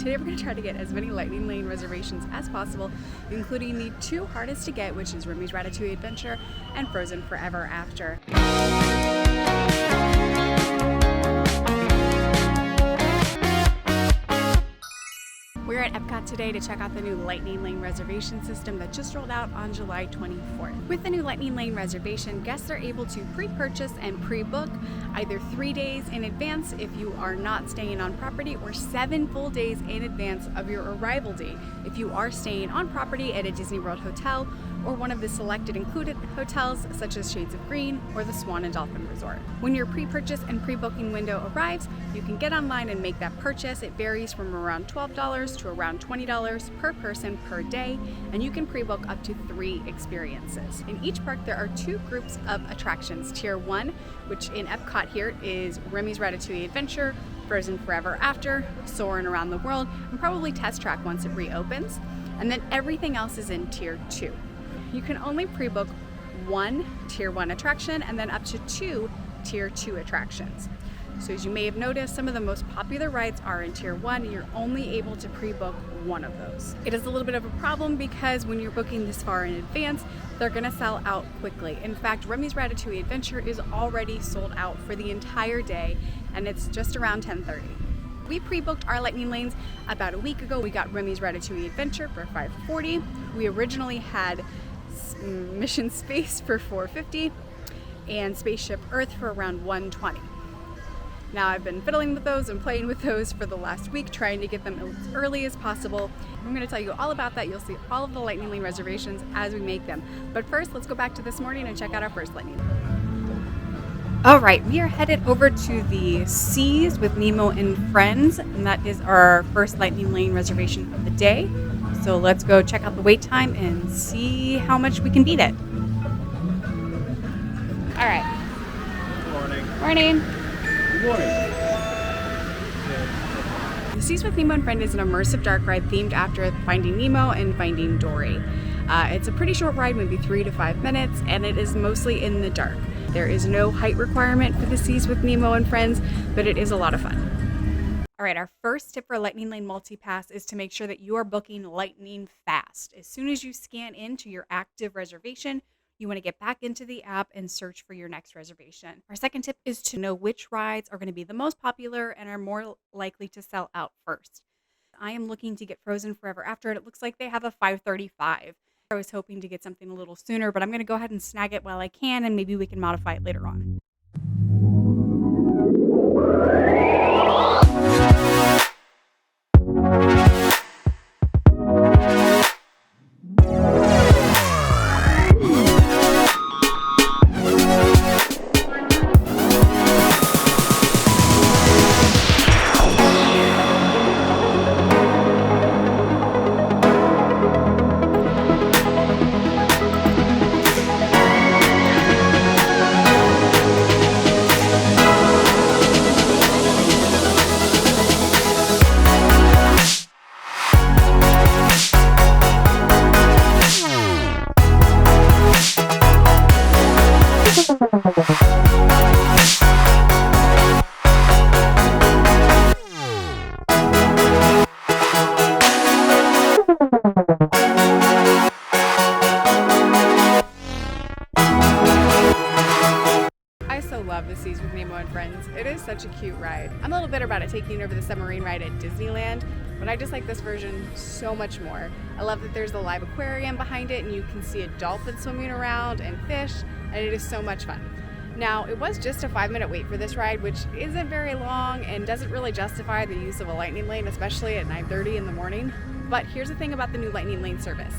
Today we're going to try to get as many Lightning Lane reservations as possible, including the two hardest to get, which is Remy's Ratatouille Adventure and Frozen Forever After. We're at Epcot today to check out the new Lightning Lane reservation system that just rolled out on July 24th. With the new Lightning Lane reservation, guests are able to pre-purchase and pre-book either 3 days in advance if you are not staying on property, or 7 full days in advance of your arrival date if you are staying on property at a Disney World hotel or one of the selected included hotels such as Shades of Green or the Swan and Dolphin Resort. When your pre-purchase and pre-booking window arrives, you can get online and make that purchase. It varies from around $12 to around $20 per person per day, and you can pre-book up to 3 experiences. In each park, there are 2 groups of attractions. Tier 1, which in Epcot here is Remy's Ratatouille Adventure, Frozen Forever After, Soarin' Around the World, and probably Test Track once it reopens. And then everything else is in Tier 2. You can only pre-book 1 Tier 1 attraction and then up to 2 Tier 2 attractions. So as you may have noticed, some of the most popular rides are in Tier 1. You're only able to pre-book 1 of those. It is a little bit of a problem because when you're booking this far in advance, they're gonna sell out quickly. In fact, Remy's Ratatouille Adventure is already sold out for the entire day, and it's just around 10:30. We pre-booked our Lightning Lanes about a week ago. We got Remy's Ratatouille Adventure for $540. We originally had Mission Space for $450 and Spaceship Earth for around $120. Now I've been fiddling with those and playing with those for the last week, trying to get them as early as possible. I'm going to tell you all about that. You'll see all of the Lightning Lane reservations as we make them. But first, let's go back to this morning and check out our first Lightning Lane. All right, we are headed over to the Seas with Nemo and Friends, and that is our first Lightning Lane reservation of the day. So let's go check out the wait time and see how much we can beat it. All right. Morning. Morning. Good morning. The Seas with Nemo and Friends is an immersive dark ride themed after Finding Nemo and Finding Dory. It's a pretty short ride, maybe 3 to 5 minutes, and it is mostly in the dark. There is no height requirement for the Seas with Nemo and Friends, but it is a lot of fun. All right, our first tip for Lightning Lane Multipass is to make sure that you are booking lightning fast. As soon as you scan into your active reservation, you want to get back into the app and search for your next reservation. Our second tip is to know which rides are going to be the most popular and are more likely to sell out first. I am looking to get Frozen Forever After, and it looks like they have a 5:35. I was hoping to get something a little sooner, but I'm going to go ahead and snag it while I can, and maybe we can modify it later on. Love the Seas with Nemo and Friends. It is such a cute ride. I'm a little bitter about it taking over the submarine ride at Disneyland, but I just like this version so much more. I love that there's the live aquarium behind it and you can see a dolphin swimming around and fish, and it is so much fun. Now, it was just a 5-minute wait for this ride, which isn't very long and doesn't really justify the use of a Lightning Lane, especially at 9:30 in the morning. But here's the thing about the new Lightning Lane service,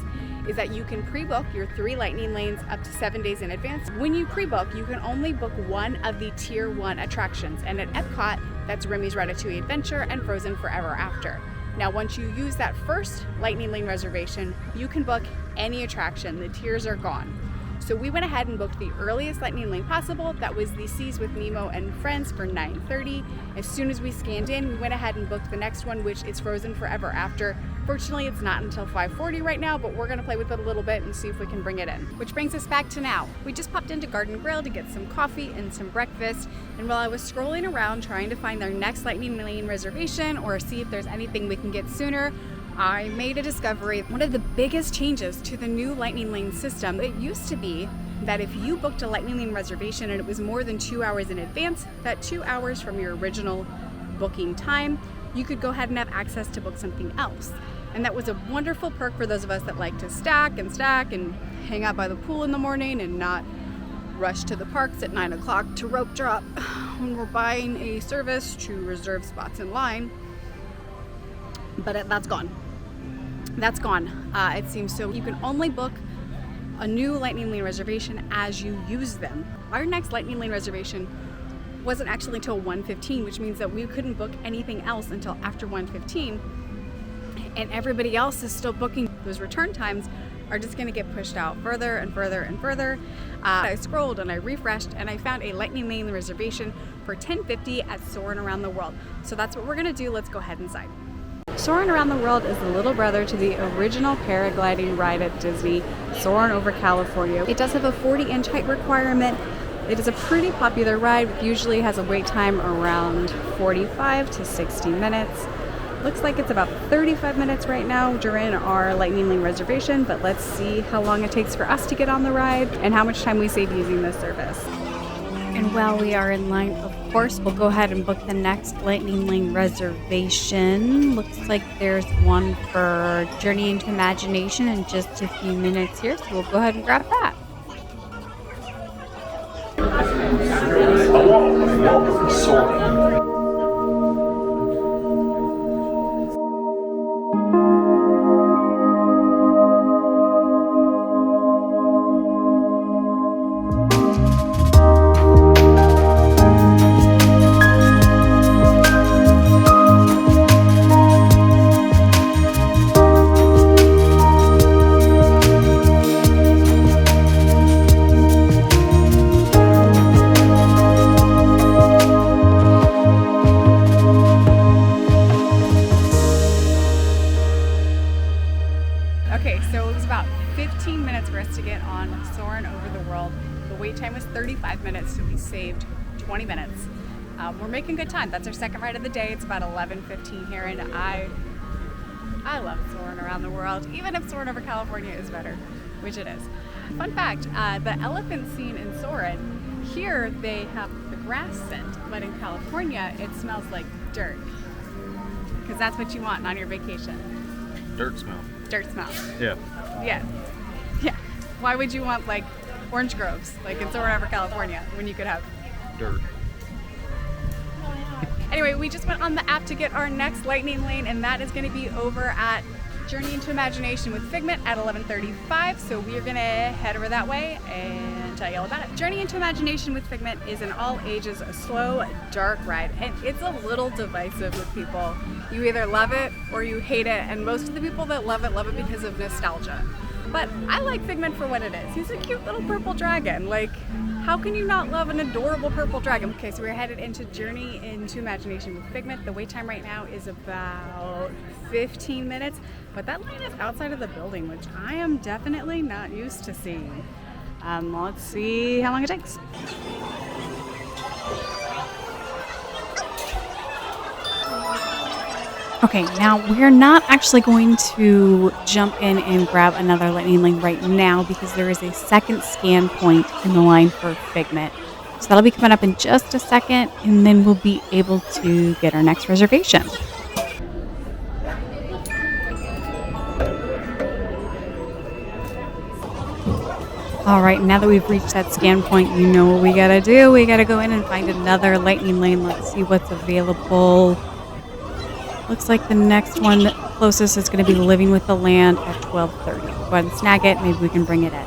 is that you can pre-book your 3 Lightning Lanes up to 7 days in advance. When you pre-book, you can only book 1 of the Tier 1 attractions, and at Epcot, that's Remy's Ratatouille Adventure and Frozen Forever After. Now, once you use that first Lightning Lane reservation, you can book any attraction. The tiers are gone. So we went ahead and booked the earliest lightning lane possible. That was the Seas with Nemo and Friends for 9:30. As soon as we scanned in, we went ahead and booked the next one, which is Frozen Forever After. Fortunately, it's not until 5:40 right now, but we're gonna play with it a little bit and see if we can bring it in. Which brings us back to now. We just popped into Garden Grill to get some coffee and some breakfast. And while I was scrolling around trying to find our next lightning lane reservation or see if there's anything we can get sooner, I made a discovery. One of the biggest changes to the new lightning lane system, it used to be that if you booked a lightning lane reservation and it was more than 2 hours in advance, that 2 hours from your original booking time, you could go ahead and have access to book something else. And that was a wonderful perk for those of us that like to stack and hang out by the pool in the morning and not rush to the parks at 9 o'clock to rope drop when we're buying a service to reserve spots in line. But that's gone. That's gone. It seems so. You can only book a new lightning lane reservation as you use them. Our next lightning lane reservation wasn't actually until 1:15, which means that we couldn't book anything else until after 1:15. And everybody else is still booking. Those return times are just going to get pushed out further and further and further. I scrolled and I refreshed and I found a lightning lane reservation for 10:50 at Soarin' Around the World. So that's what we're going to do. Let's go ahead inside. Soarin' Around the World is the little brother to the original paragliding ride at Disney, Soarin' over California. It does have a 40-inch height requirement. It is a pretty popular ride, usually has a wait time around 45 to 60 minutes. Looks like it's about 35 minutes right now during our lightning lane reservation, but let's see how long it takes for us to get on the ride and how much time we save using this service. And while we are in line, of course, we'll go ahead and book the next lightning lane reservation. Looks like there's one for Journey into Imagination in just a few minutes here, so we'll go ahead and grab that. Okay, so it was about 15 minutes for us to get on Soarin' Over the World. The wait time was 35 minutes, so we saved 20 minutes. We're making good time. That's our second ride of the day. It's about 11:15 here, and I love Soarin' Around the World, even if Soarin' Over California is better, which it is. Fun fact, the elephant scene in Soarin', here they have the grass scent, but in California it smells like dirt, because that's what you want on your vacation. Dirt smell. Dirt smell. Yeah. Yeah. Yeah. Why would you want like orange groves like in Soarin' Over California when you could have Dirt. Anyway, we just went on the app to get our next lightning lane, and that is going to be over at Journey into Imagination with Figment at 11:35. So we are going to head over that way and tell you all about it. Journey into Imagination with Figment is an all ages, a slow, dark ride, and it's a little divisive with people. You either love it or you hate it, and most of the people that love it because of nostalgia. But I like Figment for what it is. He's a cute little purple dragon. Like, how can you not love an adorable purple dragon? Okay, so we're headed into Journey into Imagination with Figment. The wait time right now is about 15 minutes, but that line is outside of the building, which I am definitely not used to seeing. Let's see how long it takes. Okay, now we're not actually going to jump in and grab another lightning lane right now because there is a second scan point in the line for Figment. So that'll be coming up in just a second, and then we'll be able to get our next reservation. All right, now that we've reached that scan point, you know what we gotta do. We gotta go in and find another lightning lane. Let's see what's available. Looks like the next one closest is going to be Living with the Land at 12:30. Go ahead and snag it. Maybe we can bring it in.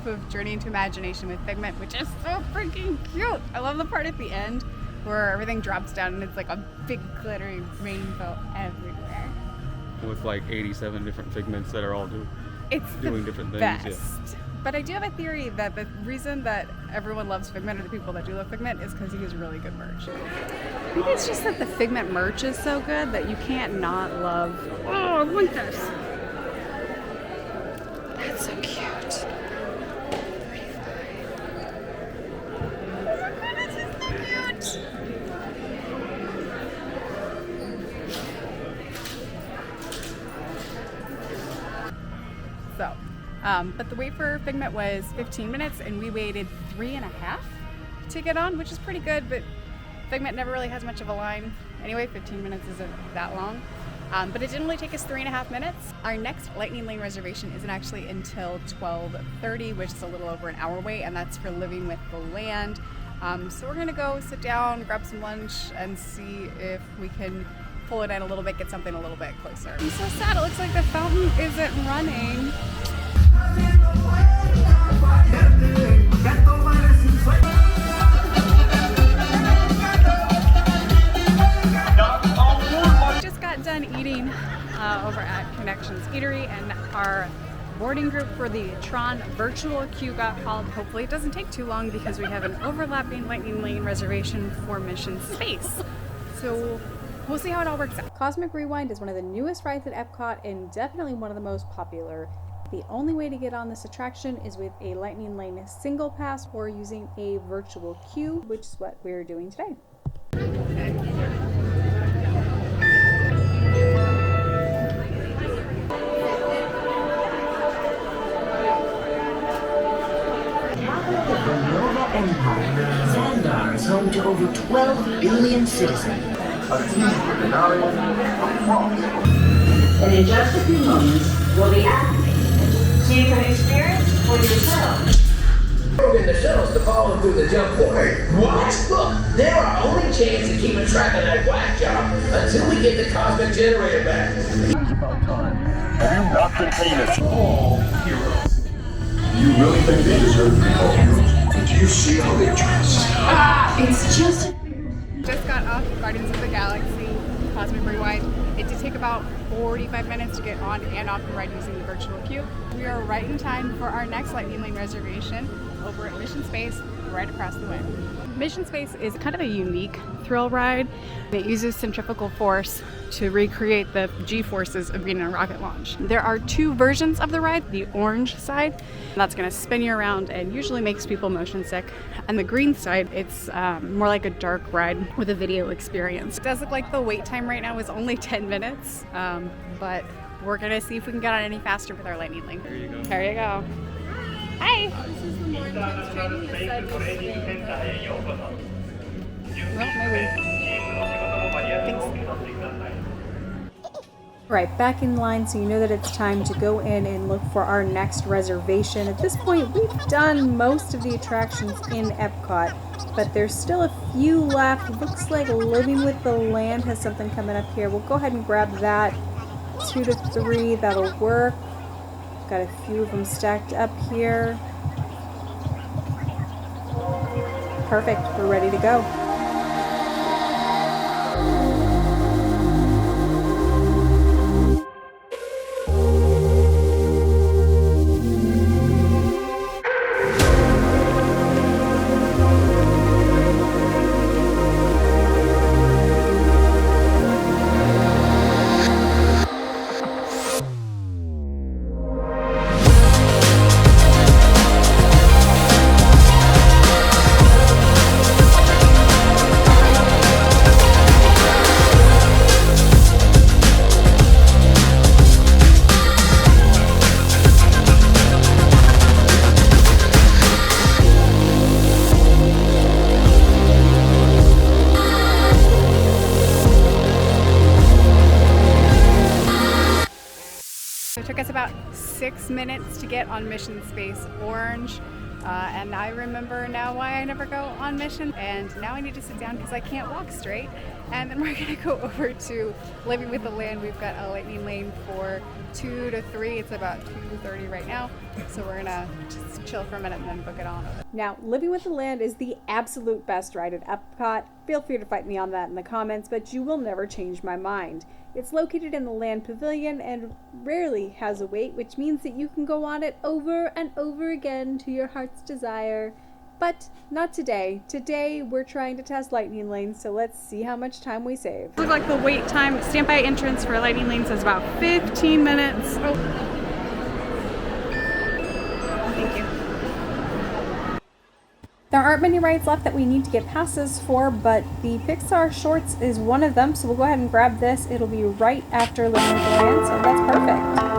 off of Journey into Imagination with Figment, which is so freaking cute. I love the part at the end where everything drops down and it's like a big glittery rainbow everywhere. With like 87 different figments that are all doing different things. Best. Yeah. But I do have a theory that the reason that everyone loves Figment, or the people that do love Figment, is because he has really good merch. I think it's just that the Figment merch is so good that you can't not love. Oh, I want this. That's so cute. So, but the wait for Figment was 15 minutes and we waited 3.5 to get on, which is pretty good, but Figment never really has much of a line. Anyway, 15 minutes isn't that long. But it didn't really take us 3.5 minutes. Our next Lightning Lane reservation isn't actually until 12:30, which is a little over an hour wait, and that's for Living with the Land. So we're gonna go sit down, grab some lunch, and see if we can pull it in a little bit, get something a little bit closer. I'm so sad, it looks like the fountain isn't running. Just got done eating over at Connections Eatery, and our boarding group for the Tron virtual queue got called. Hopefully it doesn't take too long because we have an overlapping Lightning Lane reservation for Mission Space. So we'll see how it all works out. Cosmic Rewind is one of the newest rides at Epcot and definitely one of the most popular. The only way to get on this attraction is with a Lightning Lane single pass or using a virtual queue, which is what we're doing today. Xandar is home to over 12 billion citizens. And in just a few moments, we'll be activated, so you can experience for yourself. In the shuttles to follow through the jump point. What? Look, they're our only chance of keeping track of that whack job until we get the cosmic generator back. It's about time. Have you not contained us? All heroes. You really think they deserve to be called heroes? Do you see how they dress? It's just got off Guardians of the Galaxy Cosmic Rewind. It did take about 45 minutes to get on and off the ride using the virtual queue. We are right in time for our next Lightning Lane reservation over at Mission Space, right across the way. Mission Space is kind of a unique thrill ride. It uses centrifugal force to recreate the G-forces of being in a rocket launch. There are two versions of the ride. The orange side, that's going to spin you around and usually makes people motion sick. And the green side, it's more like a dark ride with a video experience. It does look like the wait time right now is only 10 minutes, but we're going to see if we can get on any faster with our Lightning Lane. There you go. There you go. Hi! This is the more intense training that said well, maybe. Thanks. Right, back in line, so you know that it's time to go in and look for our next reservation. At this point, we've done most of the attractions in Epcot, but there's still a few left. Looks like Living with the Land has something coming up here. We'll go ahead and grab that. 2 to 3, that'll work. Got a few of them stacked up here. Perfect, we're ready to go. So it took us about 6 minutes to get on Mission Space Orange. And I remember now why I never go on Mission, and now I need to sit down because I can't walk straight. And then we're gonna go over to Living with the Land. We've got a lightning lane for 2 to 3. It's about 2:30 right now, so we're gonna just chill for a minute and then book it on. Now, Living with the Land is the absolute best ride at Epcot. Feel free to fight me on that in the comments, but you will never change my mind. It's located in the Land Pavilion and rarely has a wait, which means that you can go on it over and over again to your heart's desire. But not today. Today we're trying to test lightning lanes, so let's see how much time we save. Looks like the wait time, standby entrance for lightning lanes is about 15 minutes. Oh. Thank you. There aren't many rides left that we need to get passes for, but the Pixar Shorts is one of them, so we'll go ahead and grab this. It'll be right after Living with the Land, so that's perfect.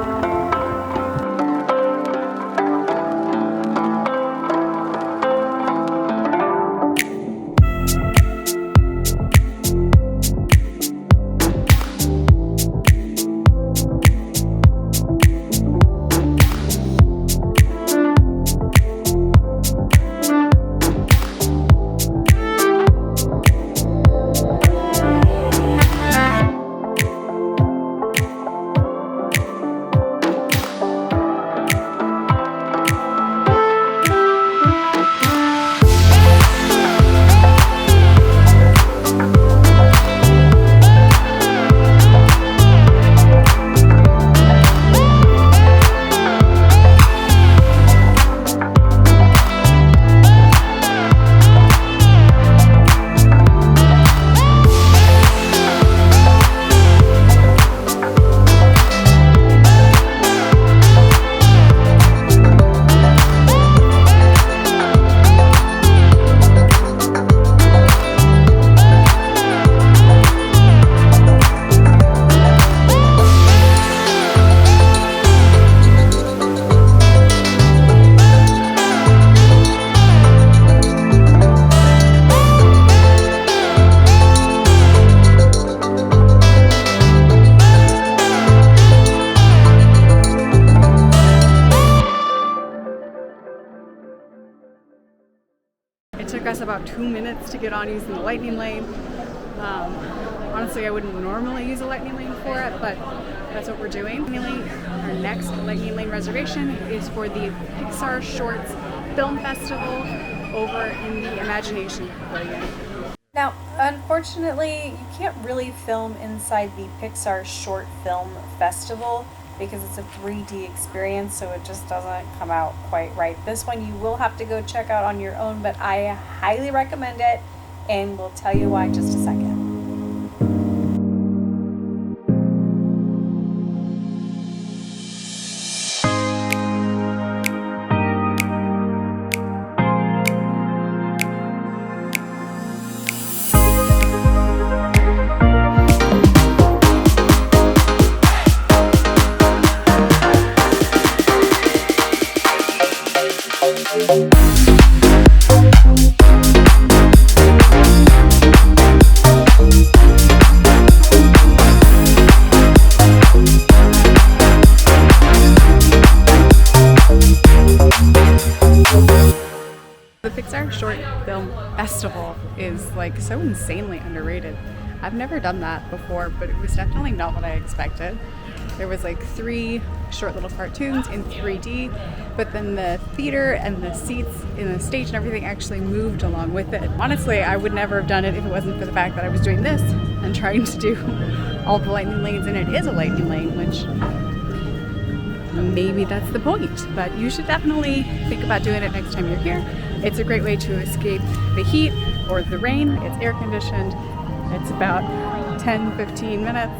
It took us about 2 minutes to get on using the lightning lane. Honestly, I wouldn't normally use a lightning lane for it, but that's what we're doing. Our next lightning lane reservation is for the Pixar Shorts Film Festival over in the Imagination Pavilion. Now, unfortunately, you can't really film inside the Pixar Short Film Festival because it's a 3D experience, so it just doesn't come out quite right. This one you will have to go check out on your own, but I highly recommend it, and we'll tell you why in just a second. The Pixar Short Film Festival is like so insanely underrated. I've never done that before, but it was definitely not what I expected. There was like 3 short little cartoons in 3D, but then the theater and the seats in the stage and everything actually moved along with it. Honestly, I would never have done it if it wasn't for the fact that I was doing this and trying to do all the lightning lanes, and it is a lightning lane, which maybe that's the point, but you should definitely think about doing it next time you're here. It's a great way to escape the heat or the rain. It's air conditioned. It's about 10-15 minutes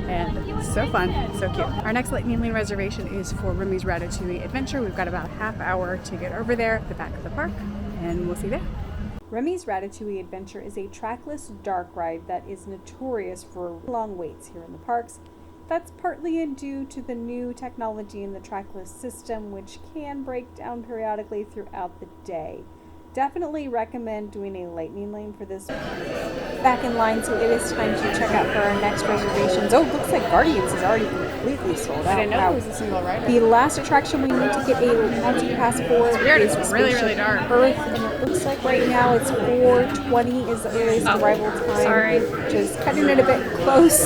and so fun, so cute. Our next lightning lane reservation is for Remy's Ratatouille Adventure. We've got about a half hour to get over there at the back of the park, and we'll see you there. Remy's Ratatouille Adventure is a trackless dark ride that is notorious for long waits here in the parks. That's partly due to the new technology in the trackless system, which can break down periodically throughout the day. Definitely recommend doing a lightning lane for this. Back in line, so it is time to check out for our next reservations. Oh, looks like Guardians is already completely sold out. I didn't know Now, there was a single rider. the last attraction we need to get a multi-pass for weird, is it's really, Spaceship really dark. Earth, and it looks like right now it's 4:20 is the earliest arrival time. sorry. Which is cutting it a bit close.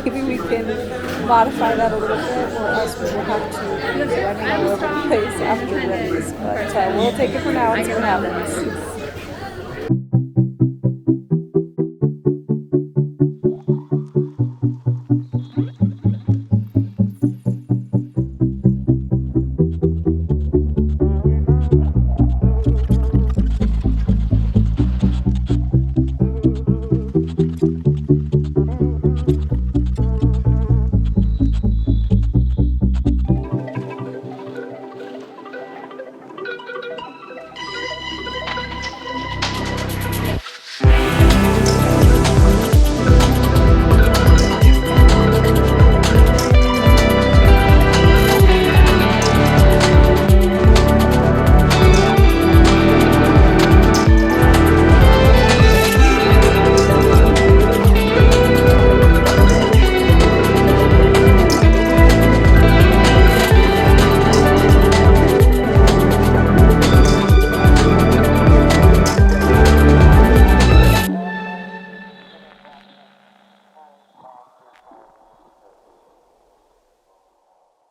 Maybe we can modify that a little bit, or else we will have to be running all over the place after release. But we'll take it for now and see what happens.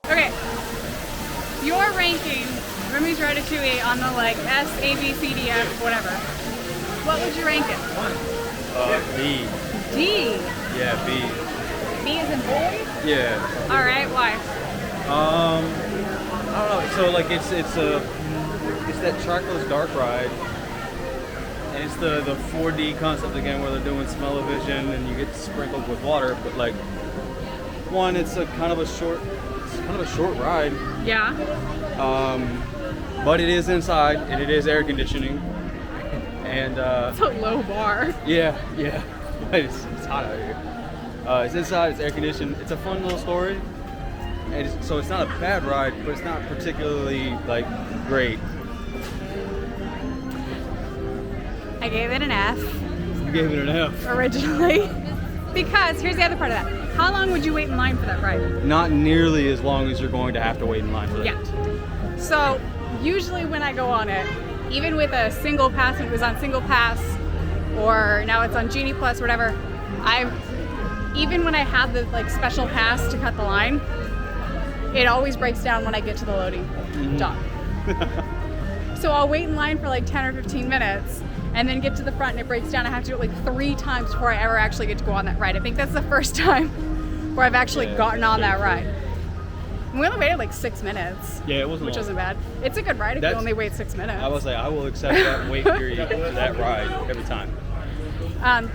Okay, your ranking Remy's Ratatouille on the like S, A, B, C, D, F, whatever. What would you rank it? B. D. Yeah, B. B as in boy? Yeah. All right, why? I don't know. So like it's that trackless dark ride, and it's the 4D concept again, where they're doing smell-o-vision and you get sprinkled with water. But like, one, it's a kind of a short ride. Yeah. But it is inside and it is air conditioning, and It's a low bar. yeah. But it's hot out here. It's inside, it's air conditioned. It's a fun little story, and so it's not a bad ride, but it's not particularly like great. I gave it an F You gave it an F. originally. Because here's the other part of that. How long would you wait in line for that ride? Not nearly as long as you're going to have to wait in line for that. Yeah. So usually when I go on it, even with a single pass, when it was on single pass, or now it's on Genie Plus, whatever, even when I have the like special pass to cut the line, it always breaks down when I get to the loading dock. So I'll wait in line for like 10 or 15 minutes and then get to the front and it breaks down. I have to do it like 3 times before I ever actually get to go on that ride. I think that's the first time where I've actually gotten on that ride. And we only waited like 6 minutes. Yeah, it wasn't Which long. isn't bad. It's a good ride if you only wait 6 minutes. I was like, I will accept that wait period for that ride every time.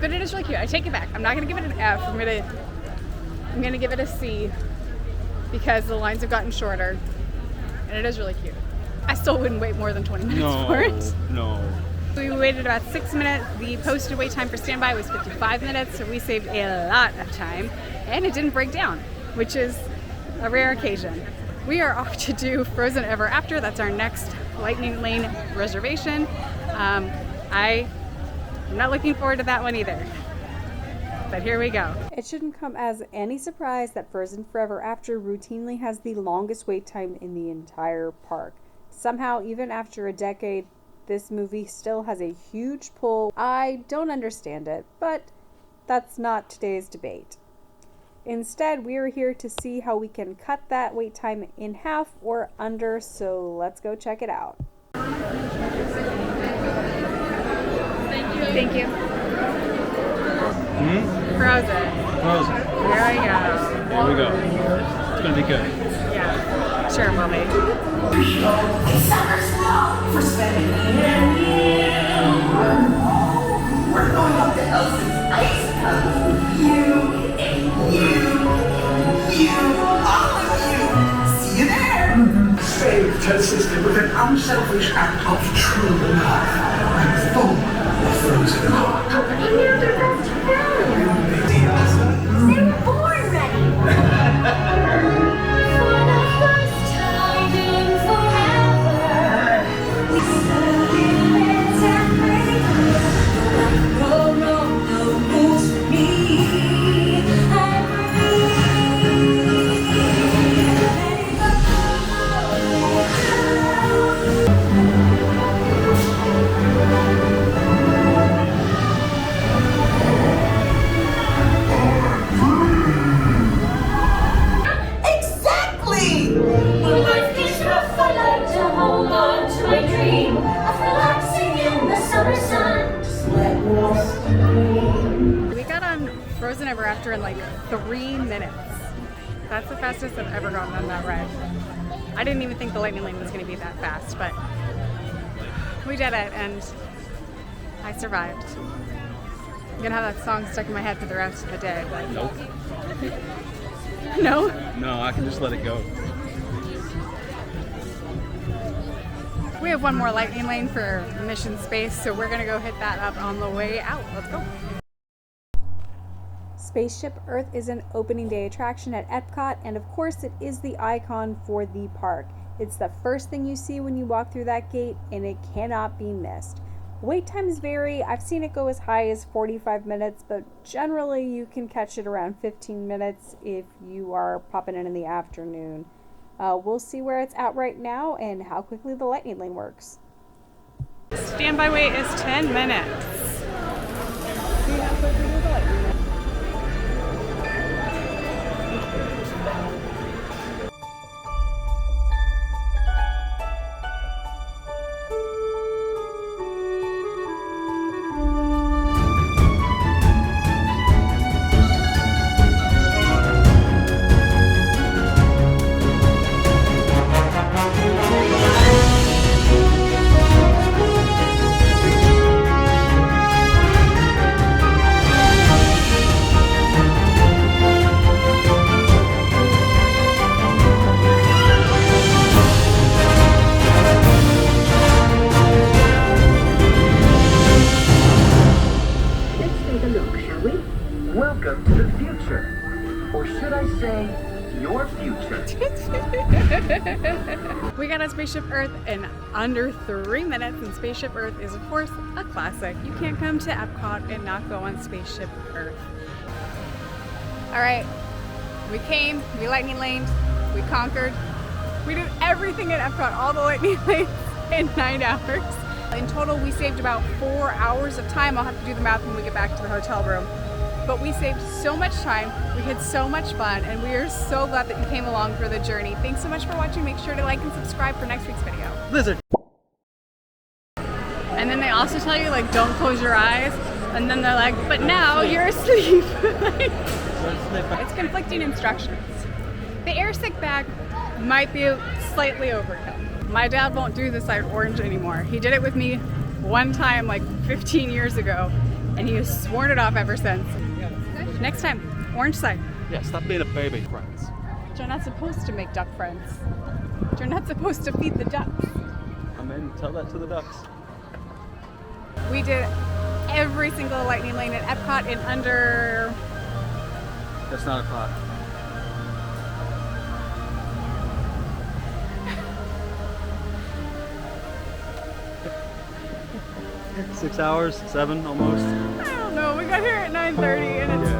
But it is really cute. I take it back. I'm not gonna give it an F. I'm gonna give it a C because the lines have gotten shorter, and it is really cute. I still wouldn't wait more than 20 minutes for it. No. We waited about 6 minutes. The posted wait time for standby was 55 minutes, so we saved a lot of time, and it didn't break down, which is a rare occasion. We are off to do Frozen Ever After. That's our next Lightning Lane reservation. I'm not looking forward to that one either. But here we go. It shouldn't come as any surprise that Frozen Forever After routinely has the longest wait time in the entire park. Somehow, even after a decade, this movie still has a huge pull. I don't understand it, but that's not today's debate. Instead, we are here to see how we can cut that wait time in half or under, so let's go check it out. Thank you. Frozen. Frozen. Here I go. Here we go. It's gonna be good. Yeah. Sure, mommy. For spending we're going up to Elsa's ice house. You, all of you. See you there. Saved her sister with an unselfish act of true love and full of frozen heart. They knew their best friend. They were born ready. For the first time in forever, we stood in beds and prayed. No rules for me. I breathe. Frozen Ever After in like 3 minutes. That's the fastest I've ever gotten on that ride. I didn't even think the Lightning Lane was going to be that fast, but we did it and I survived. I'm going to have that song stuck in my head for the rest of the day. But Nope. No? No, I can just let it go. We have one more Lightning Lane for Mission Space, so we're going to go hit that up on the way out. Let's go. Spaceship Earth is an opening day attraction at Epcot, and of course it is the icon for the park. It's the first thing you see when you walk through that gate, and it cannot be missed. Wait times vary. I've seen it go as high as 45 minutes, but generally you can catch it around 15 minutes if you are popping in the afternoon. We'll see where it's at right now and how quickly the Lightning Lane works. Standby wait is 10 minutes. See how quickly the Lightning Lane. Welcome to the future. Or should I say, your future. We got on Spaceship Earth in under 3 minutes, and Spaceship Earth is, of course, a classic. You can't come to Epcot and not go on Spaceship Earth. All right, we came, we Lightning Laned, we conquered. We did everything at Epcot, all the Lightning Lanes in 9 hours. In total, we saved about 4 hours of time. I'll have to do the math when we get back to the hotel room. But we saved so much time, we had so much fun, and we are so glad that you came along for the journey. Thanks so much for watching. Make sure to like and subscribe for next week's video. Lizard. And then they also tell you, like, don't close your eyes. And then they're like, but now you're asleep. It's conflicting instructions. The air sick bag might be slightly overkill. My dad won't do the side orange anymore. He did it with me one time like 15 years ago, and he has sworn it off ever since. Next time, orange side. Yeah, stop being a baby, friends. You're not supposed to make duck friends. You're not supposed to feed the ducks. I mean, tell that to the ducks. We did every single Lightning Lane at Epcot in under... That's not a clock. 6 hours, 7 almost. I don't know, we got here at 9:30 and it's